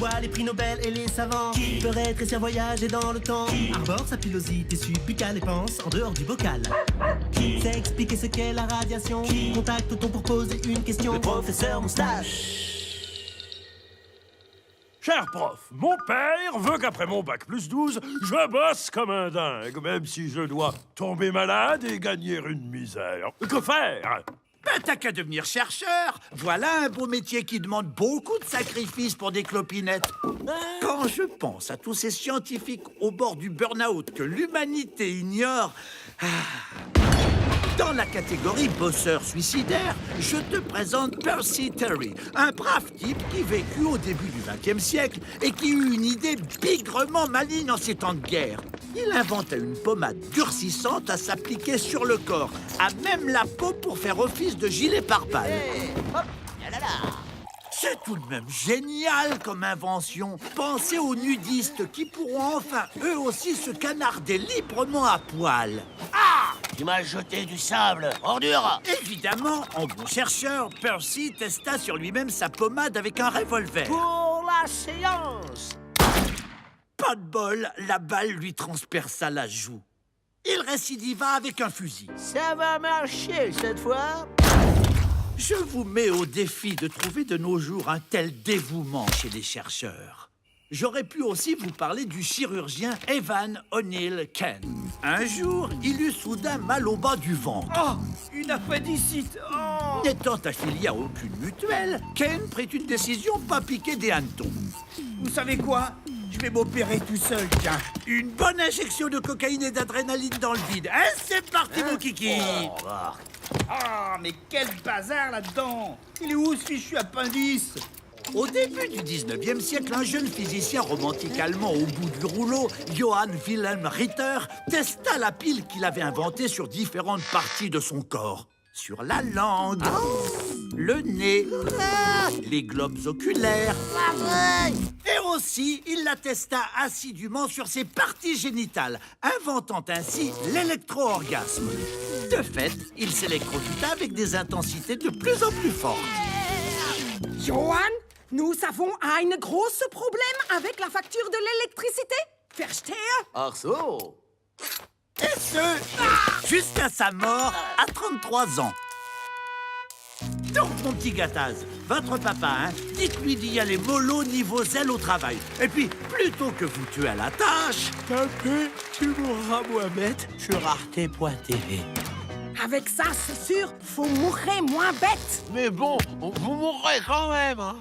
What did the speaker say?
quoi les prix Nobel et les savants qui peuvent rétrécir, voyager dans le temps, arbore sa pilosité subbuccale et pense en dehors du bocal. Qui sait expliquer ce qu'est la radiation? Contacte-t-on pour poser une question? Le professeur Moustache. Cher prof, mon père veut qu'après mon bac+12, je bosse comme un dingue, même si je dois tomber malade et gagner une misère. Que faire? Ben, t'as qu'à devenir chercheur. Voilà un beau métier qui demande beaucoup de sacrifices pour des clopinettes. Quand je pense à tous ces scientifiques au bord du burn-out que l'humanité ignore... Dans la catégorie bosseur suicidaire, je te présente Percy Terry, un brave type qui vécut au début du XXe siècle et qui eut une idée bigrement maligne en ces temps de guerre. Il inventa une pommade durcissante à s'appliquer sur le corps, à même la peau pour faire office de gilet pare-balles. Hey, hop, yalala. C'est tout de même génial comme invention. Pensez aux nudistes qui pourront enfin eux aussi se canarder librement à poil. Ah! Tu m'as jeté du sable, ordure! Évidemment, en bon chercheur, Percy testa sur lui-même sa pommade avec un revolver. Pour la séance! Pas de bol, la balle lui transperça la joue. Il récidiva avec un fusil. Ça va marcher cette fois? Je vous mets au défi de trouver de nos jours un tel dévouement chez les chercheurs. J'aurais pu aussi vous parler du chirurgien Evan O'Neill Ken. Un jour, il eut soudain mal au bas du ventre. Oh, une appendicite. Oh. N'étant affilié à aucune mutuelle, Ken prit une décision pas piquer des hannetons. Vous savez quoi? Je vais m'opérer tout seul, tiens. Une bonne injection de cocaïne et d'adrénaline dans le vide. Hein, c'est parti, mon kiki. Ah, mais quel bazar là-dedans! Il est où ce fichu appendice? Au début du 19e siècle, un jeune physicien romantique allemand au bout du rouleau, Johann Wilhelm Ritter, testa la pile qu'il avait inventée sur différentes parties de son corps. Sur la langue, le nez, les globes oculaires. Et aussi, il la testa assidûment sur ses parties génitales, inventant ainsi l'électro-orgasme. De fait, il s'électrocuta avec des intensités de plus en plus fortes. Johann, nous avons un gros problème avec la facture de l'électricité. Verstehe? Ach so! Et ce, jusqu'à sa mort à 33 ans. Donc, mon petit Gattaz, votre papa, hein, dites-lui d'y aller mollo niveau zèle au travail. Et puis, plutôt que vous tuer à la tâche... Tapez tu mourras, Mohamed, sur arte.tv. Avec ça, c'est sûr, faut mourir moins bête. Mais bon, vous mourrez quand même, hein!